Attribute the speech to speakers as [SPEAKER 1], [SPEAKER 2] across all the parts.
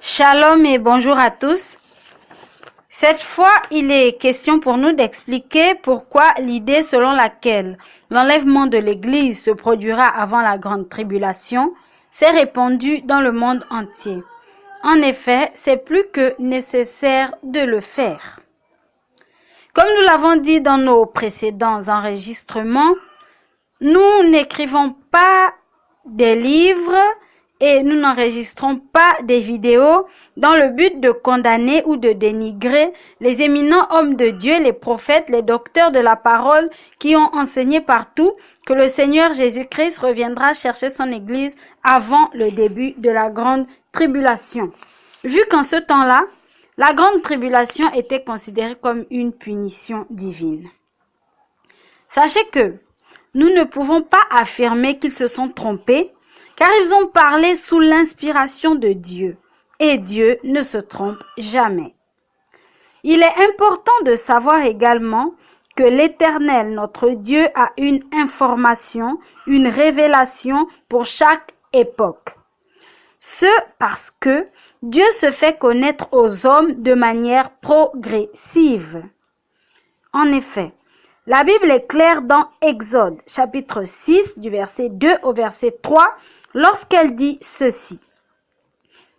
[SPEAKER 1] Shalom et bonjour à tous. Cette fois, il est question pour nous d'expliquer pourquoi l'idée selon laquelle l'enlèvement de l'Église se produira avant la grande tribulation s'est répandue dans le monde entier. En effet, c'est plus que nécessaire de le faire. Comme nous l'avons dit dans nos précédents enregistrements, nous n'écrivons pas des livres et nous n'enregistrons pas des vidéos dans le but de condamner ou de dénigrer les éminents hommes de Dieu, les prophètes, les docteurs de la parole qui ont enseigné partout que le Seigneur Jésus-Christ reviendra chercher son Église avant le début de la grande tribulation. Vu qu'en ce temps-là, la grande tribulation était considérée comme une punition divine. Sachez que nous ne pouvons pas affirmer qu'ils se sont trompés, car ils ont parlé sous l'inspiration de Dieu, et Dieu ne se trompe jamais. Il est important de savoir également que l'Éternel, notre Dieu, a une information, une révélation pour chaque époque. Ce parce que Dieu se fait connaître aux hommes de manière progressive. En effet, la Bible est claire dans Exode, chapitre 6, du verset 2 au verset 3, lorsqu'elle dit ceci.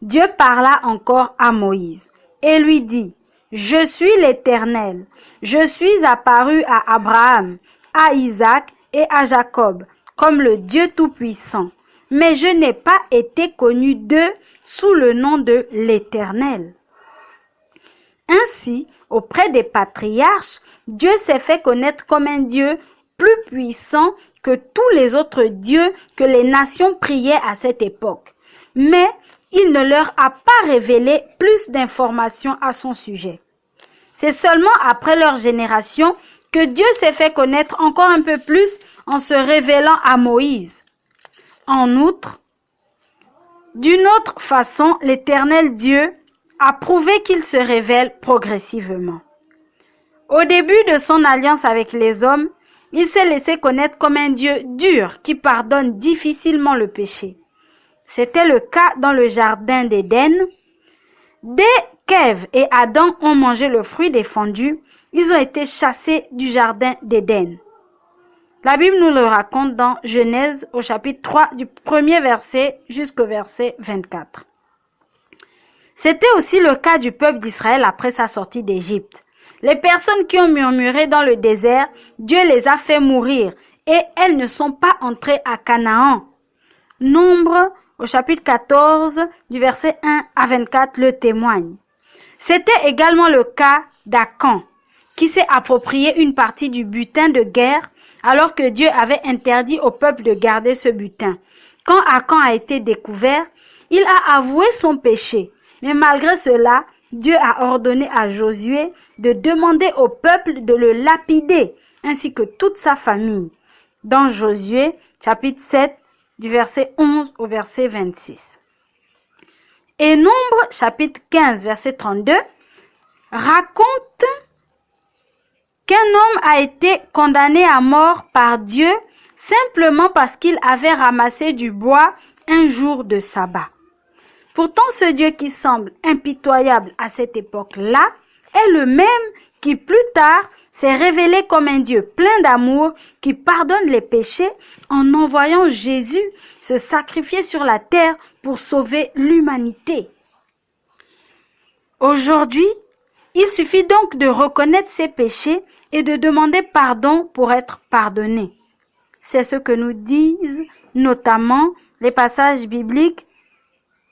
[SPEAKER 1] Dieu parla encore à Moïse et lui dit, « Je suis l'Éternel, je suis apparu à Abraham, à Isaac et à Jacob, comme le Dieu Tout-Puissant, mais je n'ai pas été connu d'eux sous le nom de l'Éternel. » Ainsi, auprès des patriarches, Dieu s'est fait connaître comme un Dieu plus puissant que tous les autres dieux que les nations priaient à cette époque. Mais il ne leur a pas révélé plus d'informations à son sujet. C'est seulement après leur génération que Dieu s'est fait connaître encore un peu plus en se révélant à Moïse. En outre, d'une autre façon, l'Éternel Dieu a prouvé qu'il se révèle progressivement. Au début de son alliance avec les hommes, il s'est laissé connaître comme un Dieu dur qui pardonne difficilement le péché. C'était le cas dans le jardin d'Éden. Dès qu'Ève et Adam ont mangé le fruit défendu, ils ont été chassés du jardin d'Éden. La Bible nous le raconte dans Genèse au chapitre 3 du premier verset jusqu'au verset 24. C'était aussi le cas du peuple d'Israël après sa sortie d'Égypte. Les personnes qui ont murmuré dans le désert, Dieu les a fait mourir et elles ne sont pas entrées à Canaan. Nombre au chapitre 14 du verset 1 à 24 le témoigne. C'était également le cas d'Akan qui s'est approprié une partie du butin de guerre alors que Dieu avait interdit au peuple de garder ce butin. Quand Akan a été découvert, il a avoué son péché. Mais malgré cela, Dieu a ordonné à Josué de demander au peuple de le lapider, ainsi que toute sa famille. Dans Josué, chapitre 7, du verset 11 au verset 26. Et Nombre, chapitre 15, verset 32, raconte qu'un homme a été condamné à mort par Dieu simplement parce qu'il avait ramassé du bois un jour de sabbat. Pourtant, ce Dieu qui semble impitoyable à cette époque-là est le même qui plus tard s'est révélé comme un Dieu plein d'amour qui pardonne les péchés en envoyant Jésus se sacrifier sur la terre pour sauver l'humanité. Aujourd'hui, il suffit donc de reconnaître ses péchés et de demander pardon pour être pardonné. C'est ce que nous disent notamment les passages bibliques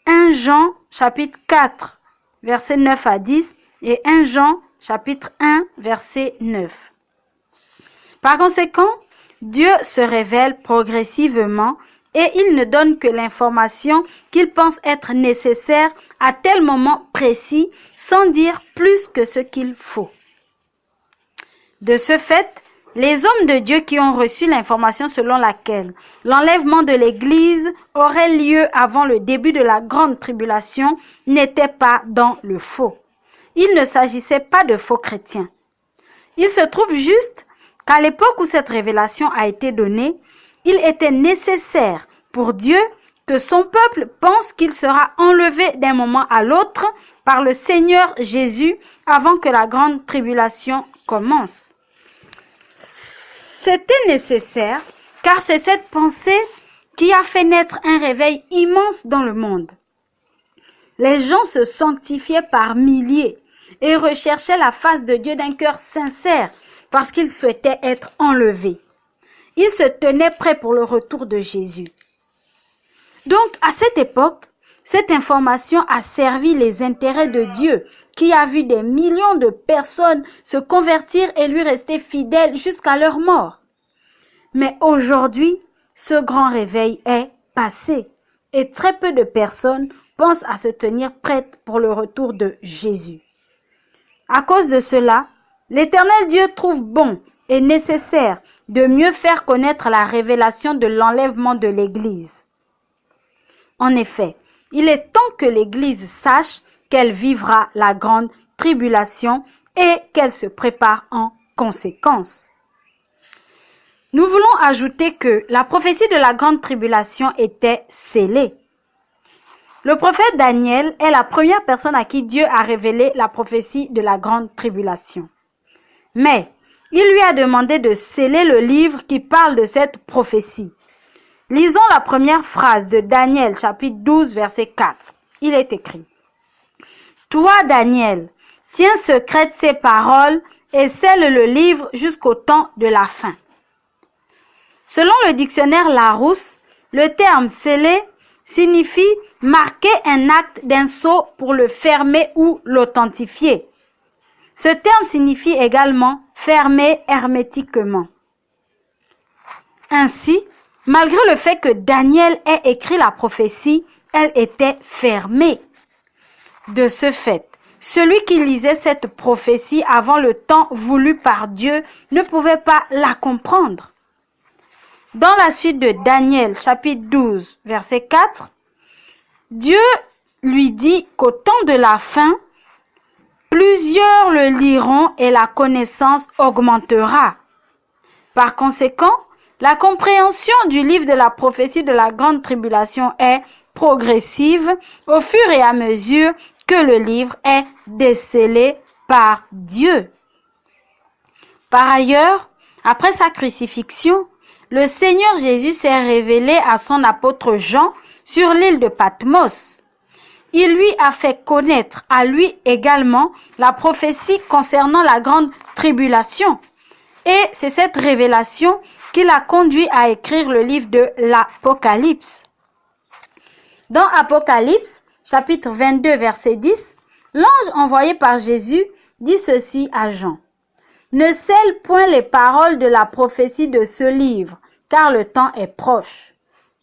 [SPEAKER 1] 1 Jean chapitre 4 verset 9 à 10 et 1 Jean chapitre 1 verset 9. Par conséquent, Dieu se révèle progressivement et il ne donne que l'information qu'il pense être nécessaire à tel moment précis sans dire plus que ce qu'il faut. De ce fait, les hommes de Dieu qui ont reçu l'information selon laquelle l'enlèvement de l'Église aurait lieu avant le début de la grande tribulation n'étaient pas dans le faux. Il ne s'agissait pas de faux chrétiens. Il se trouve juste qu'à l'époque où cette révélation a été donnée, il était nécessaire pour Dieu que son peuple pense qu'il sera enlevé d'un moment à l'autre par le Seigneur Jésus avant que la grande tribulation commence. C'était nécessaire car c'est cette pensée qui a fait naître un réveil immense dans le monde. Les gens se sanctifiaient par milliers et recherchaient la face de Dieu d'un cœur sincère parce qu'ils souhaitaient être enlevés. Ils se tenaient prêts pour le retour de Jésus. Donc, à cette époque, cette information a servi les intérêts de Dieu, qui a vu des millions de personnes se convertir et lui rester fidèles jusqu'à leur mort. Mais aujourd'hui, ce grand réveil est passé et très peu de personnes pensent à se tenir prêtes pour le retour de Jésus. À cause de cela, l'Éternel Dieu trouve bon et nécessaire de mieux faire connaître la révélation de l'enlèvement de l'Église. En effet, il est temps que l'Église sache qu'elle vivra la grande tribulation et qu'elle se prépare en conséquence. Nous voulons ajouter que la prophétie de la grande tribulation était scellée. Le prophète Daniel est la première personne à qui Dieu a révélé la prophétie de la grande tribulation. Mais il lui a demandé de sceller le livre qui parle de cette prophétie. Lisons la première phrase de Daniel, chapitre 12, verset 4. Il est écrit: « Toi, Daniel, tiens secrète ces paroles et scelle le livre jusqu'au temps de la fin. » Selon le dictionnaire Larousse, le terme scellé signifie marquer un acte d'un sceau pour le fermer ou l'authentifier. Ce terme signifie également fermer hermétiquement. Ainsi, malgré le fait que Daniel ait écrit la prophétie, elle était fermée. De ce fait, celui qui lisait cette prophétie avant le temps voulu par Dieu ne pouvait pas la comprendre. Dans la suite de Daniel, chapitre 12, verset 4, Dieu lui dit qu'au temps de la fin, plusieurs le liront et la connaissance augmentera. Par conséquent, la compréhension du livre de la prophétie de la grande tribulation est progressive au fur et à mesure que le livre est décelé par Dieu. Par ailleurs, après sa crucifixion, le Seigneur Jésus s'est révélé à son apôtre Jean sur l'île de Patmos. Il lui a fait connaître à lui également la prophétie concernant la grande tribulation. Et c'est cette révélation qui l'a conduit à écrire le livre de l'Apocalypse. Dans Apocalypse, chapitre 22, verset 10, l'ange envoyé par Jésus dit ceci à Jean: « Ne scelle point les paroles de la prophétie de ce livre, car le temps est proche. »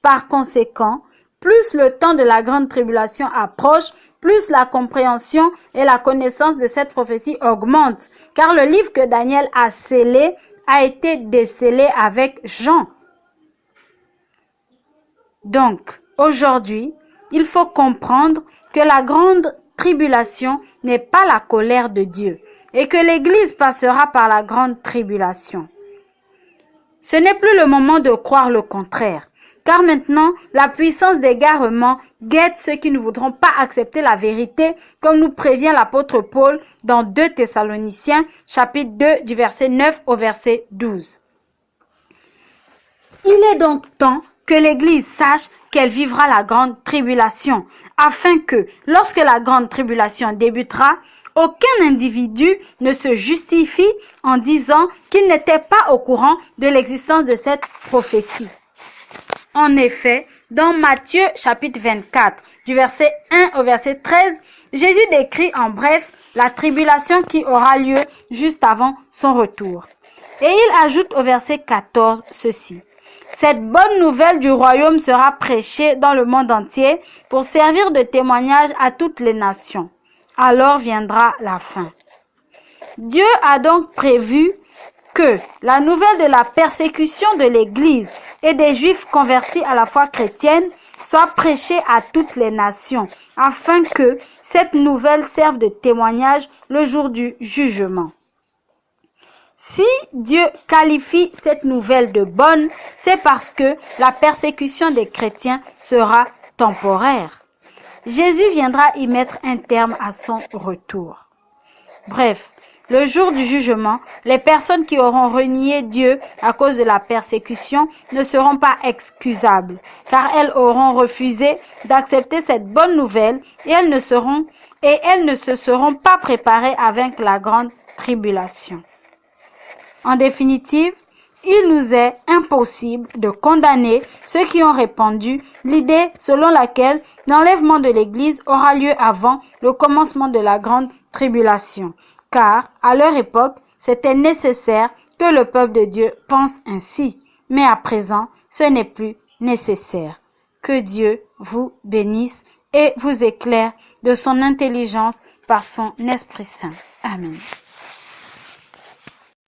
[SPEAKER 1] Par conséquent, plus le temps de la grande tribulation approche, plus la compréhension et la connaissance de cette prophétie augmentent, car le livre que Daniel a scellé a été décellé avec Jean. Donc, aujourd'hui, il faut comprendre que la grande tribulation n'est pas la colère de Dieu et que l'Église passera par la grande tribulation. Ce n'est plus le moment de croire le contraire, car maintenant, la puissance d'égarement guette ceux qui ne voudront pas accepter la vérité, comme nous prévient l'apôtre Paul dans 2 Thessaloniciens, chapitre 2, du verset 9 au verset 12. Il est donc temps que l'Église sache qu'elle vivra la grande tribulation, afin que, lorsque la grande tribulation débutera, aucun individu ne se justifie en disant qu'il n'était pas au courant de l'existence de cette prophétie. En effet, dans Matthieu chapitre 24, du verset 1 au verset 13, Jésus décrit en bref la tribulation qui aura lieu juste avant son retour. Et il ajoute au verset 14 ceci: « Cette bonne nouvelle du royaume sera prêchée dans le monde entier pour servir de témoignage à toutes les nations. Alors viendra la fin. » Dieu a donc prévu que la nouvelle de la persécution de l'Église et des Juifs convertis à la foi chrétienne soit prêchée à toutes les nations, afin que cette nouvelle serve de témoignage le jour du jugement. Si Dieu qualifie cette nouvelle de bonne, c'est parce que la persécution des chrétiens sera temporaire. Jésus viendra y mettre un terme à son retour. Bref, le jour du jugement, les personnes qui auront renié Dieu à cause de la persécution ne seront pas excusables, car elles auront refusé d'accepter cette bonne nouvelle et elles ne se seront pas préparées avec la grande tribulation. En définitive, il nous est impossible de condamner ceux qui ont répandu l'idée selon laquelle l'enlèvement de l'Église aura lieu avant le commencement de la grande tribulation, car à leur époque, c'était nécessaire que le peuple de Dieu pense ainsi, mais à présent, ce n'est plus nécessaire. Que Dieu vous bénisse et vous éclaire de son intelligence par son Esprit Saint. Amen.